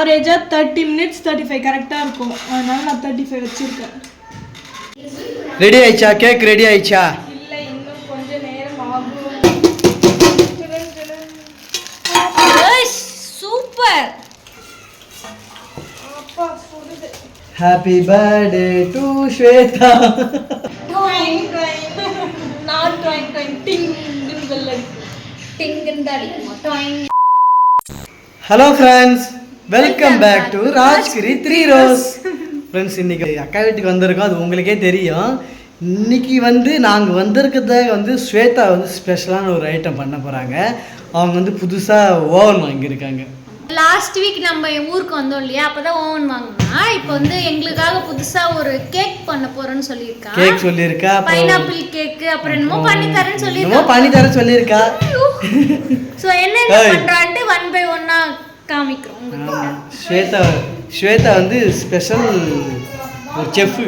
ஆவரேஜா 30 minutes 35 கரெக்டா இருக்கும். அதனால நான் 35 வச்சிருக்கேன். ரெடி ஆயிச்சா? கேக் ரெடி ஆயிச்சா? இல்ல, இன்னும் கொஞ்சம் நேரம் ஆகும். சூப்பர். அப்பா சுடுது. Happy birthday to Shweta. ட்ராயிங் நான் ட்ராயிங் டிங் டிங் பெல் டிங் அடிக்குமா? டாயிங். Hello friends, welcome back to Rajgiri 3 rose. Friends, இன்னைக்கு அக்கா வீட்டுக்கு வந்திருக்கோம். அது உங்களுக்கே தெரியும். இன்னைக்கு நாங்கள் வந்திருக்கிறத ஸ்வேதா ஸ்பெஷலான ஒரு ஐட்டம் பண்ண போகிறாங்க. அவங்க புதுசாக ஓவன் வாங்கியிருக்காங்க. லாஸ்ட் வீக் நம்ம ஊருக்கு வந்தோம் இல்லையா, அப்பதான் ஓவன் வாங்கினா. இப்போ எங்களுக்காக புதுசா ஒரு கேக் பண்ண போறேன்னு சொல்லியிருக்கா. கேக் சொல்லியிருக்கா, பைனாப்பிள் கேக், அப்புறம் என்னமோ பண்ணி தரேன்னு சொல்லியிருக்கா. பண்ணி தரேன்னு சொல்லியிருக்கா. ஸோ என்னென்ன பண்றான்ட்டு 1 by 1 காமிக்கிறோம் உங்களுக்கு. ஸ்வேதா ஸ்பெஷல் ஒரு செஃப்,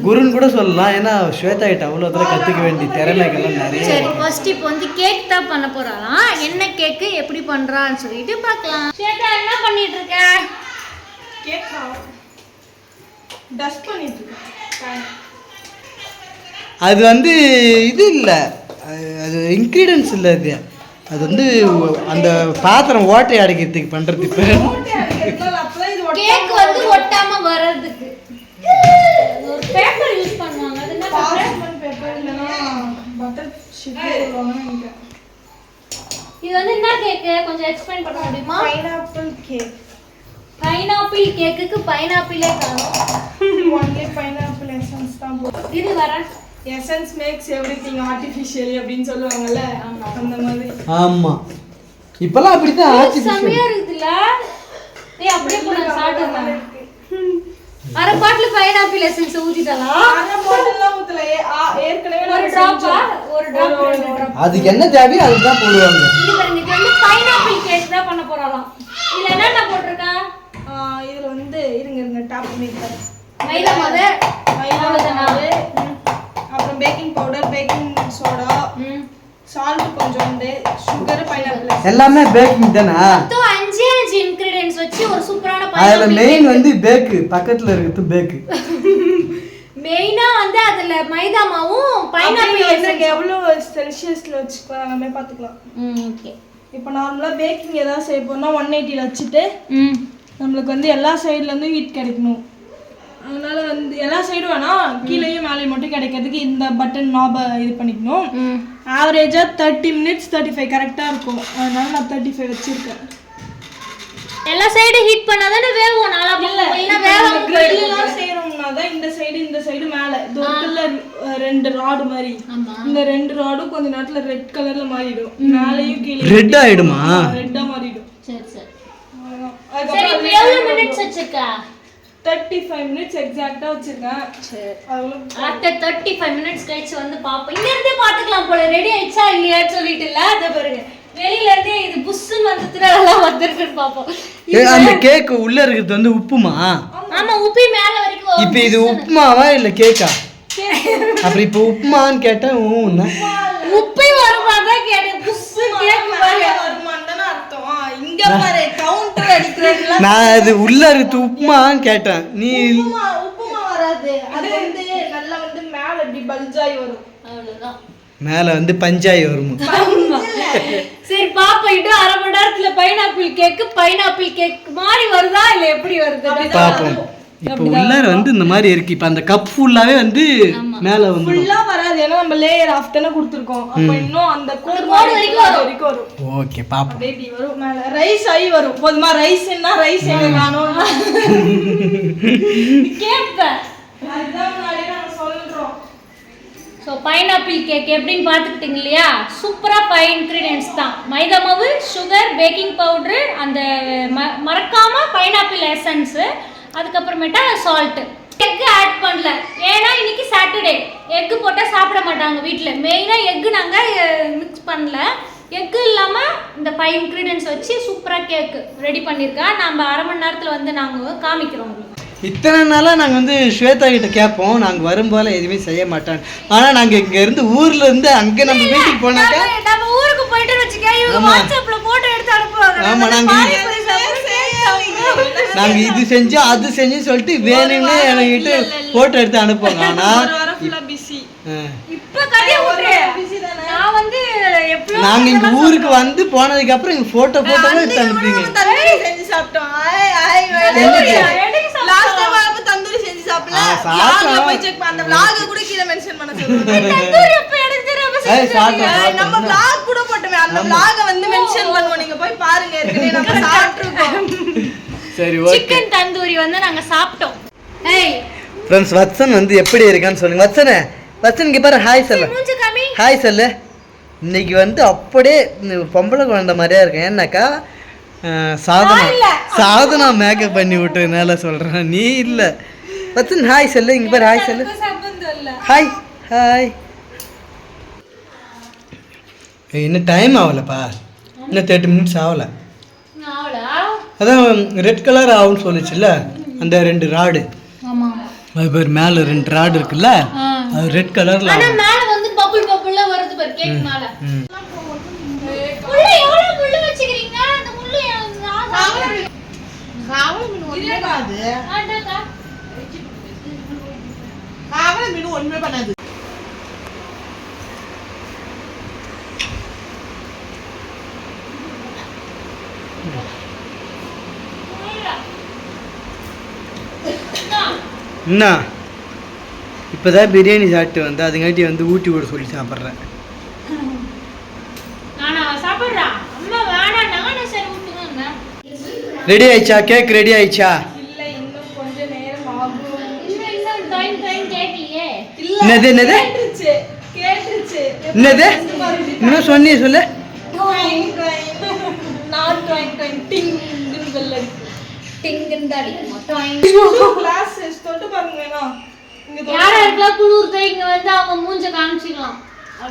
குருன்னு கூட சொல்லலாம். ஏன்னா ஸ்வேதா கிட்ட அவ்வளோ தூரம் கற்றுக்க வேண்டிய திறமைகள்லாம் நிறைய. சரி, ஃபர்ஸ்ட் இப்போ கேக் தான் பண்ண போறாளாம். என்ன கேக்கு எப்படி பண்றான்னு சொல்லிட்டு பார்க்கலாம். ஸ்வேதா என்ன பண்ணிட்டு இருக்க? கேக் டஸ்ட் பண்ணிட்டு இருக்கேன். அது இது இல்லை, அது இன்க்ரீடியன்ஸ் இல்லை. அது அந்த பாத்திரம் ஓட்டை அடைக்கிறதுக்கு பண்ணுறது. இப்போ கேக் ஒட்டாம வர்றதுக்கு ஒரு பேப்பர் யூஸ் பண்ணுவாங்க. அது என்ன பார்ச்மென்ட் பேப்பர் இல்லனா பட்டர் ஷீட் சொல்லுவாங்க. இது என்ன கேக் கொஞ்சம் எக்ஸ்பிளைன் பண்ண முடியுமா? Pineapple cake. பைனாப்பிள் கேக்குக்கு பைனாப்பிளே காணோம். ஒன்லி பைனாப்பிள் எசன்ஸ் தான் போடு. இது வர எசன்ஸ் மேக்ஸ் எவ்ரிதிங் ஆர்ட்டிஃபிஷியலி அப்படினு சொல்லுவாங்கல்ல, அந்த மாதிரி. ஆமா, இப்பலாம் அப்படி தான் ஆர்ட்டிஃபிஷியல். சமையா இருக்குல. ஏய், அப்படியே போட சாப்பிடுறேன். அரை பாட்டில் பைனாப்பிள் எசன்ஸ் ஊத்திட்டலாம். அரை பாட்டில்லாம் ஊத்தல, ஏற்கனவே ஒரு டிராப். அதுக்கு என்ன தேவையோ அதுதான் போடுவாங்க. இது பாருங்க, இது பைனாப்பிள் கேக் தான் பண்ண போறலாம். இதுல என்னென்ன போட்டுருக்கா? இதுல இருங்க டாப் பண்ணிட்டேன். மைதா மாவு, மாவு, அப்புறம் baking powder, baking soda, salt கொஞ்சோண்டு, சுகர், பைனாப்பிள். எல்லாமே பேக்கிங் தானா? மொத்தம் 5 இன்கிரிடியன்ட்ஸ் வச்சு ஒரு சூப்பரான அதுல மெயின் பேக், பக்கத்துல இருக்குது பேக். மெயினா அதுல மைதா மாவும் பைனாப்பிள் எசன்ஸ் எவ்வளவு செல்சியஸ்ல வச்சுக்கலாம் நம்ம பாத்துக்கலாம். ஓகே. இப்போ நார்மலா பேக்கிங் ஏதாவது செய்ய போறோம்னா 180 ல வச்சிட்டு நமக்கு எல்லா சைடுல இருந்து ஹீட் கிடைக்கணும். அதனால எல்லா சைடும் வேணா, கீழேயும் மேலேயும் மட்டும் கிடைக்கிறதுக்கு இந்த பட்டன் நாப இது பண்ணிக்கணும். ஆவரேஜா 30 minutes 35 கரெக்டா இருக்கும். அதனால நான் 35 வச்சிருக்கேன். எல்லா சைடு ஹீட் பண்ணாதானே வேகும். நாளா இல்ல வேகாம கிரில்லாம் செய்யறோம்னா தான் இந்த சைடு மேல தோக்கல்ல 2 ராட் மாதிரி. இந்த 2 ராடும் கொஞ்ச நேரத்துல ரெட் கலர்ல மாறிடும். மேலேயும் கீழே ரெட் ஆயிடுமா? ரெட்டா மாறிடும். சரி சரி. சரி, இப்போ எவ்வளவு மினிட்ஸ் வச்சிருக்கா? 35 minutes எக்ஸாக்ட்டா வச்சிருக்கேன். சரி, ஆஃப்டர் 35 minutes கழிச்சு பாப்போம். இங்க இருந்தே பாத்துக்கலாம் போல ரெடி ஆயிச்சா இல்லையான்னு சொல்லிட்டு. இல்ல அத பாருங்க, வெளியில இருந்தே இது புஷ்ன்னு நல்லா வந்திருக்குன்னு பாப்போம். அந்த கேக் உள்ள இருக்குது உப்புமா? ஆமா, உப்பி மேல வரைக்கும். இப்போ இது உப்புமாவா இல்ல கேக்கா? அப்புறம் இப்போ உப்புமான்னு கேட்டா உப்பி வருமாதான் கேட்டேன். புஷ்ஷு கேக் வருமான்னு தான அர்த்தம். இங்க பாரு, கவுண்டர் அடிக்குறதுல நான் அது உள்ள இருக்குது உப்புமான்னு கேட்டேன். நீ உப்புமா வராது. அது நல்லா மேல இப்படி பல்ஜாய் வரும். அவ்வளவுதான். மேல பஞ்சாயி வருமா? சரி பாப்போம். இன்னும் அரை மணி நேரத்துல பைனாப்பிள் கேக் மாதிரி வருதா இல்ல எப்படி வருது பாப்போம். இப்போ உள்ளார இந்த மாதிரி இருக்கு. இப்போ அந்த கப் ஃபுல்லாவே மேல ஃபுல்லா வராது. ஏன்னா நம்ம லேயர் ஆஃப் தான கொடுத்திருக்கோம். அப்ப இன்னும் அந்த கோடு வரைக்கும் வரும். ஓகே, பாப்போம். பேபி வரும். மேல ரைஸ் ஆயி வரும். போதுமா? ரைஸ்னா ரைஸ் எங்க காணோம் கேப்ப. அதுதான் முன்னாடி நாங்க சொல்றோம். ஸோ பைனாப்பிள் கேக் எப்படின்னு பார்த்துக்கிட்டீங்க இல்லையா? சூப்பராக 5 இன்க்ரீடியன்ஸ் தான். மைதா மாவு, சுகர், பேக்கிங் பவுட்ரு, அந்த மறக்காமல் பைனாப்பிள் எசன்ஸு, அதுக்கப்புறமேட்டா சால்ட்டு. எக்கு ஆட் பண்ணல, ஏன்னா இன்னைக்கு சாட்டர்டே. எக்கு போட்டால் சாப்பிட மாட்டாங்க வீட்டில். மெயினாக எக்கு நாங்கள் மிக்ஸ் பண்ணல. எக்கு இல்லாமல் இந்த 5 இன்க்ரீடியன்ஸ் வச்சு சூப்பராக கேக்கு ரெடி பண்ணியிருக்கேன். நம்ம அரை மணி நேரத்தில் நாங்கள் காமிக்கிறோம். இத்தனை நாளாக நாங்கள் ஸ்வேதா கிட்ட கேட்போம், நாங்கள் வரும்போது எதுவுமே செய்ய மாட்டோம். ஆனால் நாங்கள் இங்கேருந்து ஊரில் இருந்து அங்கே நம்ம வீட்டுக்கு போனாக்கா நம்ம ஊருக்கு போயிட்டு வச்சுக்க, இவங்க வாட்ஸ்அப்பில் போட்டோ எடுத்து அனுப்புவாங்க. ஆமாம், நாங்கள் நாங்க இது செஞ்சோம் அது செஞ்சோம் சொல்லிட்டு வேணும்னு என்கிட்ட போட்டோ எடுத்து அனுப்புவாங்க. ஆனா ஒரு வாரம் ஃபுல்லா பிஸி. இப்ப கதைய விட்டுரு. நான் வந்து எப்பவும் நாங்க இங்க ஊருக்கு வந்து போனதுக்கு அப்புறம் இங்க போட்டோ எடுத்து அனுப்புறீங்க. தந்தூரி செஞ்சு சாப்பிட்டோம். லாஸ்ட் டைம் அப்ப தந்தூரி செஞ்சு சாப்பிடல. vlogல போய் செக் பண்ண. அந்த vlog கூட கீழ மென்ஷன் பண்ண சொல்லுங்க. தந்தூரி எப்ப எடுத்து தெரியாம நம்ம vlog கூட போட்டோமே. அந்த vlog வந்து மென்ஷன் பண்ணுவோம். நீங்க போய் பாருங்க. ஏற்கனவே நம்ம சாப்பிட்டுருக்கோம். சரி ஓகே. சிக்கன் தந்தூரி வந்து நாங்க சாப்பிட்டோம். ஏய் ஃப்ரெண்ட்ஸ் வத்சன் வந்து எப்படி இருக்கான்னு சொல்லுங்க. வத்சன் இங்க பாரு ஹாய் சொல்லு. மூஞ்சி காமி. ஹாய் சொல்லு. இன்னைக்கு வந்து அப்படியே பொம்பளை குழந்தை மாதிரியா இருக்கேன். ஏன்னாக்கா சாதனா மேக்கப் பண்ணி விட்டதுனால சொல்றேன். நீ இல்ல வத்சன் ஹாய் சொல்லு. இங்க பாரு ஹாய் சொல்லு. சம்பந்தம் இல்ல. Hi hi. இன்னும் டைம் ஆகலப்பா. இன்னும் 30 மினிட்ஸ் ஆகல. நாளா அதான் ரெட் கலர் ஆகும்னு சொல்லிச்சுல்ல அந்த 2 ராடு. ஆமா அது பேர் மேல 2 ராடு இருக்குல்ல அது ரெட் கலர்ல. ஆனா மேல வந்து பபிள்ல வருது பாரு கேக் மேல. உள்ள எவ்வளவு முள்ளு வச்சிருக்கீங்க? அந்த முள்ளு காவல் மீன் ஒண்ணுமே பண்ணாது. ஆண்டா காவல் மீன் ஒண்ணுமே பண்ணாது. என்ன இப்போதான் பிரியாணி சாப்பிட்டு வந்து அதுங்காட்டி வந்து ஊட்டி விட சொல்லி சாப்பிட்றேன். நானா சாப்பிடுறா அம்மா வேணாம் நான் சரி ஊட்டுங்க. ரெடி ஆயிடுச்சா? கேக் ரெடி ஆயிடுச்சா? இல்ல இன்னும் கொஞ்ச நேரம் ஆகும். இன்னும் டைம் கேக்கலையே. இல்ல என்னது கேட்டுச்சு. என்னது இன்னும் சொன்னீ சொல்லு. நான் டிங் பெல் அடிக்கும். டிங்குன்னு அடிக்குமா? டாய். கிளாஸ் தொட்டு பாருங்க. இங்க யாரெல்லாம் குளிர்தோ இங்க வந்து அவங்க மூஞ்ச காமிச்சிக்கலாம்.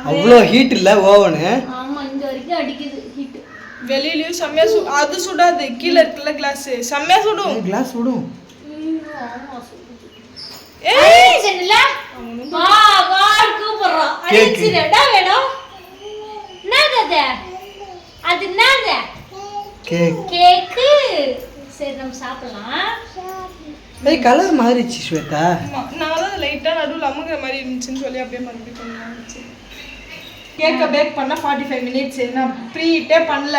அவ்வளோ ஹீட் இல்ல ஓவனு. ஆமா இங்க வரைக்கும் அடிக்குது ஹீட். வெளியிலயும் செம்மையா அது சுடாது. கீழ இருக்குல்ல கிளாஸ் செம்மையா சுடும். கிளாஸ் சுடும். ஆமா சுடுது. ஏய் சென்னல வா வா கூப்பிடுறா. அடிச்சிரடா வேணும். என்னது அது என்னது? கேக்கு. சரி நம்ம சாப்பிடலாம். ஏய் கலர் மாறிச்சு ஸ்வேதா. நான் தான் லைட்டா நடுவுல அமுங்குற மாதிரி இருந்துச்சுன்னு சொல்லி அப்படியே மறுபடியும் பண்ணலாம். கேக்க பேக் பண்ண 45 மினிட்ஸ். நான் ப்ரீ ஹீட்டே பண்ணல.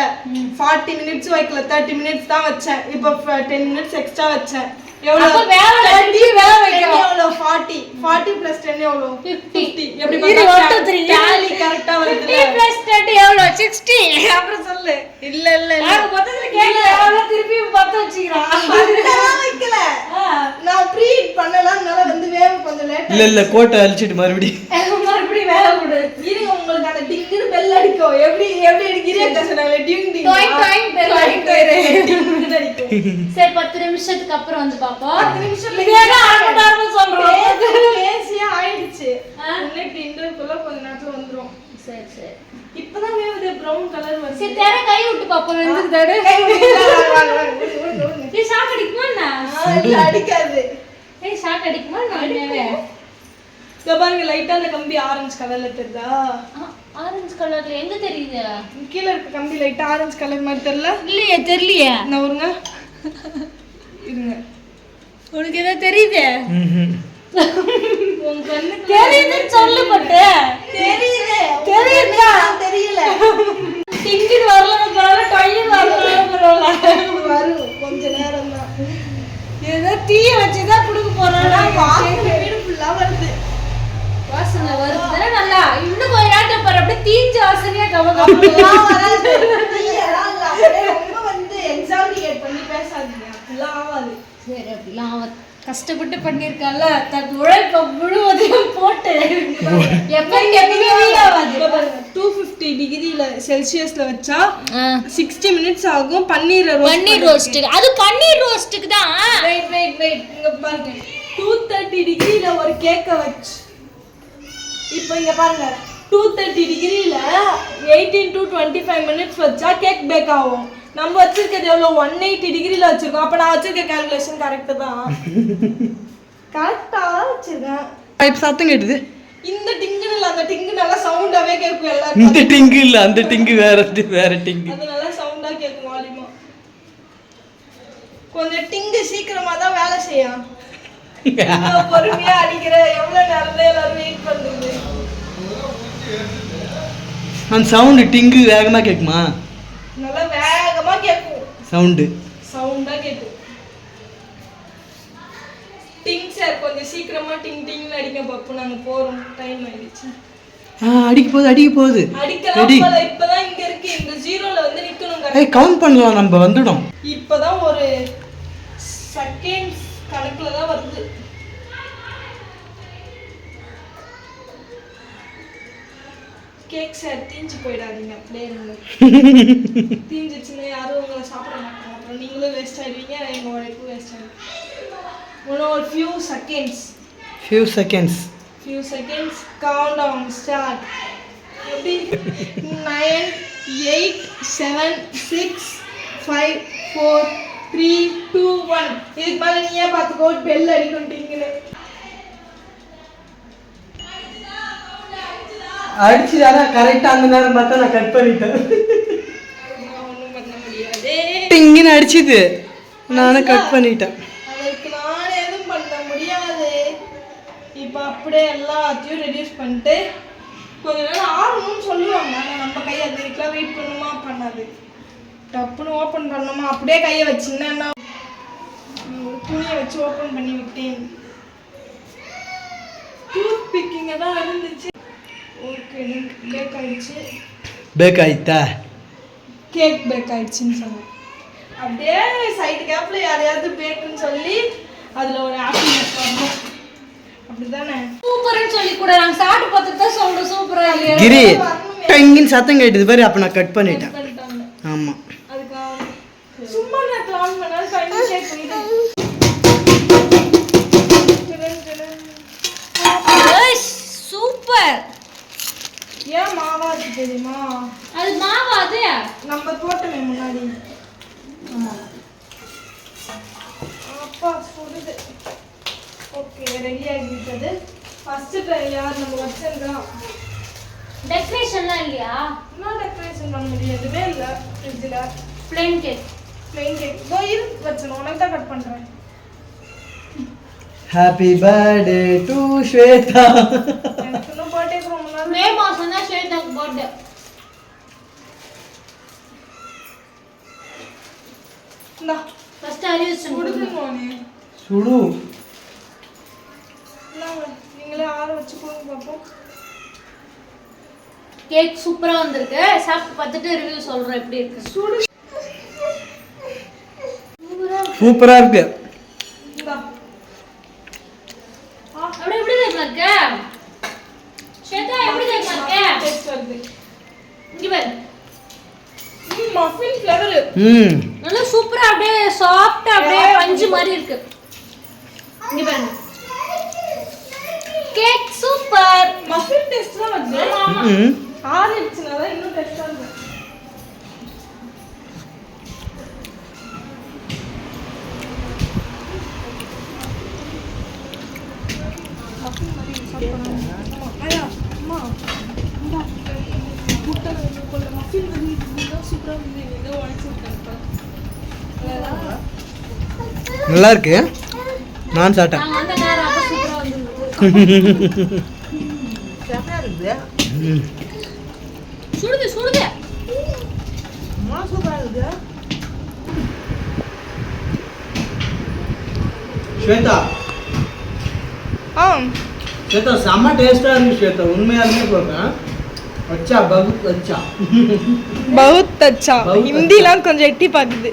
40 மினிட்ஸ் வைக்கல 30 மினிட்ஸ் தான் வச்சேன். இப்போ 10 மினிட்ஸ் எக்ஸ்ட்ரா வச்சேன். எவ்வளவு வேக வைக்கணும். எவ்வளவு 40 + 10 எவ்வளவு 50. எப்படி இது பார்த்தா 1 2 3 டாலி கரெக்ட்டா வருது. 50 + 10 எவ்வளவு 60. அப்புறம் சொல்லு. இல்ல நான் பத்தத்துல கேக்க எவ்வளவு திருப்பி பத்த வச்சிரான். அதெல்லாம் வைக்கல. நான் ப்ரீ ஹீட் பண்ணலனால வந்து வேக கொஞ்சம் லேட். இல்ல கோட்டை அழிச்சிட்டு மறுபடியும் வேக விடு. இருங்க உங்களுக்கு அந்த டிங்னு பெல் அடிக்கும். எப்படி அடிக்கிறீங்க சொன்னாங்க டிங் டிங் டாய் பெல் அடிக்கும். அடிக்கும். சரி 10 நிமிஷத்துக்கு அப்புறம் வந்து பாப்போம். 10 நிமிஷம் இதேடா ஆரம்பமா சொல்றோம். பேசியா ஆயிடுச்சு. இன்னைக்கு இன்டர்க்குள்ள கொஞ்ச நேரத்துல வந்துரும். சரி இப்பதான் வேவுது பிரவுன் கலர் வருது. சரி தேர கை விட்டு பாப்போம். வெந்துக்குதாடு. நீ ஷாக் அடிக்குமா இல்ல அடிக்காது. ஏய் ஷாக் அடிக்குமா நானே. இத பாருங்க லைட்டா அந்த கம்பி ஆரஞ்சு கலர்ல தெரியுதா? ஆரஞ்சு கலர்ல எங்க தெரியுது? கீழ இருக்க கம்பி லைட்டா ஆரஞ்சு கலர் மாதிரி தெரியல? இல்லையே தெரியலையே. நான் வருங்க. இருங்க. உனக்கு ஏதோ தெரியுது? உன் கண்ணு தெரியுதுன்னு சொல்லு பட்டு. தெரியுதா? தெரியல. டிங்கிட் வரலங்கறனால டைம் வரலங்கறனால வரும் கொஞ்ச நேரம் தான். ஏதோ தீய வச்சு தான் குடுக்க போறானா? வாசனை வீடு ஃபுல்லா வருது. வாசனை வருது நல்லா. இன்னும் கொஞ்ச நேரத்துல பாரு அப்படியே தீஞ்ச வாசனையா அப்படிலாம் வராது. தீயலாம் இல்ல. அப்படியே ரொம்ப வந்து எக்ஸாமினேட் பண்ணி பேசாதீங்க. அப்படிலாம் ஆகாது. சரி அப்படிலாம் அவ கஷ்டப்பட்டு பண்ணிருக்கால தன் உழைப்ப முழுவதையும் போட்டு எப்பவுமே வீணாவாது. 250 டிகிரில செல்சியஸ்ல வச்சா 60 மினிட்ஸ் ஆகும். பன்னீர் ரோஸ்ட்டுக்கு. அது பன்னீர் ரோஸ்ட்டுக்கு தான். வெயிட் இங்க பாருங்க. 230 டிகிரில ஒரு கேக்க வச்சு இப்போ இங்க பாருங்க 230 டிகிரில 18 to 25 மினிட்ஸ் வச்சா கேக் பேக் ஆகும். நம்ம வச்சிருக்கிறது எவ்வளவு 180 டிகிரில வச்சிருக்கோம். அப்ப நான் வச்சிருக்க கால்குலேஷன் கரெக்ட் தான். கரெக்டா வச்சிருக்கேன். இப்ப சத்தம் கேட்டுது. இந்த டிங்கு இல்ல அந்த டிங்கு நல்லா சவுண்டாவே கேக்கும் எல்லாரும். இந்த டிங்கு இல்ல அந்த டிங்கு வேற டிங்கு. அது நல்லா சவுண்டா கேக்கும் வால்யூமா. கொஞ்சம் டிங்கு சீக்கிரமா தான் வேலை செய்யும். பொறுமையா அடிக்கிற எவ்வளவு நேரம் எல்லாரும் வெயிட் பண்றது. அந்த சவுண்டு டிங்கு வேகமா கேட்குமா? நல்லா வேகமா கேட்கும் சவுண்டா கேட்கும். டிங் சார் கொஞ்சம் சீக்கிரமா டிங் டிங்னு அடிக்க பாப்போம். நாங்க போறோம், டைம் ஆயிடுச்சு. அடிக்க போகுது அடிக்கலாம். இப்பதான் இங்க இருக்கு, இந்த ஜீரோல வந்து நிக்கணும். கவுண்ட் பண்ணலாம், நம்ம வந்துடும். இப்பதான் ஒரு செகண்ட் கணக்குல தான் வருது. கேக் சார் தீஞ்சு போயிடாதீங்க, அப்படியே இருங்க. தீஞ்சிச்சுன்னா யாரும் உங்களை சாப்பிட மாட்டாங்க, அப்புறம் நீங்களும் வேஸ்ட் ஆயிடுவீங்க, எங்க உழைப்பும் வேஸ்ட் ஆயிடும். ஒரு few seconds count down start. 9 8 7 6 5 4 3 2 1. இதுக்கு மேல நீயே பாத்துக்கோ, பெல் அடிக்கும்ட்டீங்களே. அடிச்சுதானா கரெக்டா அந்த நேரம் பார்த்தா நான் கட் பண்ணிட்டேன். ஒன்றும் பண்ண முடியாது, டிங்குன்னு அடிச்சுது, நானும் கட் பண்ணிட்டேன். அதுக்கு நான் எதுவும் பண்ண முடியாது. இப்போ அப்படியே எல்லாத்தையும் ரெடியூஸ் பண்ணிட்டு கொஞ்ச நேரம் ஆடணும்னு சொல்லுவாங்க. ஆனால் நம்ம கை அது வரைக்கும் வெயிட் பண்ணுமா பண்ணாது. டப்புன்னு ஓப்பன் பண்ணணுமா, அப்படியே கையை வச்சுன்னா ஒரு துணியை வச்சு ஓப்பன் பண்ணி விட்டேன். டூத் பிக்கிங்க தான் இருந்துச்சு. ஓகே, பேக் ஆயிடுச்சு. பேக் ஆயிட்டா? கேக் பேக் ஆயிடுச்சுன்னு சொன்னேன். அப்படியே சைடு கேப்ல யாரையாவது பேக்குன்னு சொல்லி அதுல ஒரு ஹாப்பினஸ் வரணும், அப்படிதானே? சூப்பர்னு சொல்லி கூட நாங்க சாப்பிட்டு பார்த்துட்டு தான் சொல்றோம் சூப்பரா இல்லையா. கிரி டங்கின்னு சத்தம் கேட்டது பாரு, அப்ப நான் கட் பண்ணிட்டேன். ஆமா, அதுக்கு சும்மா நான் பிளான் பண்ணாலும் ஃபைனல் கேக் பண்ணிட்டேன். சூப்பர். ஏன் மாவா இருக்கு தெரியுமா? அது மாவா? அது நம்ம போட்டோமே முன்னாடி. ஆமா, அப்பா சுடுது. ஓகே, ரெடி ஆகிவிட்டது. ஃபர்ஸ்ட் ட்ரை யார் நம்ம வச்சிருக்கோம். டெக்கரேஷன்லாம் இல்லையா? இன்னும் டெக்கரேஷன் பண்ண முடியாதுவே இல்லை. ஃப்ரிட்ஜில் பிளேன் கேக் இதோ இருக்கு வச்சணும், உனக்கு தான் கட் பண்ணுறேன். Happy birthday to Shweta. எனக்கு இன்னும் பர்த்டே ரொம்ப நாள். மே மாசம் தான் ஸ்வேதாக்கு பர்த்டே. இந்தா ஃபர்ஸ்ட் அறிவிச்சு கொடுத்துருவோனே. சுடு. நீங்களே ஆற வச்சு கொடுங்க பார்ப்போம். கேக் சூப்பரா வந்திருக்கு. சாப்பிட்டு பார்த்துட்டு ரிவ்யூ சொல்றேன் எப்படி இருக்கு. சூப்பரா இருக்கு. இந்தா அப்படியே எப்படி இருக்கு? ஸ்வேதா எப்படி இருக்கு? டேஸ்ட் வருது. இங்க பாரு, மஃபின் ஃப்ளேவர். நல்லா சூப்பரா அப்படியே சாஃப்ட்டா அப்படியே பஞ்சு மாதிரி இருக்கு. இங்க பாருங்க, கேக் சூப்பர். மஃபின் டேஸ்ட் தான் வருது. ஆமா, ஆறிடுச்சுனால இன்னும் டேஸ்டா இருக்கு. நல்லா இருக்கு, நான் சாப்பிட்டேன். நாங்க வந்த நேரம் அப்ப சூப்பரா வந்திருக்கு. சுடுது சுடுது. ஸ்வேதா, ஸ்வேதா செம்ம டேஸ்டா இருக்கு ஸ்வேதா, உண்மையாலுமே சொல்றேன். अच्छा बहुत अच्छा बहुत अच्छा. हिंदी லாம் கொஞ்சம் எட்டி பாக்குது.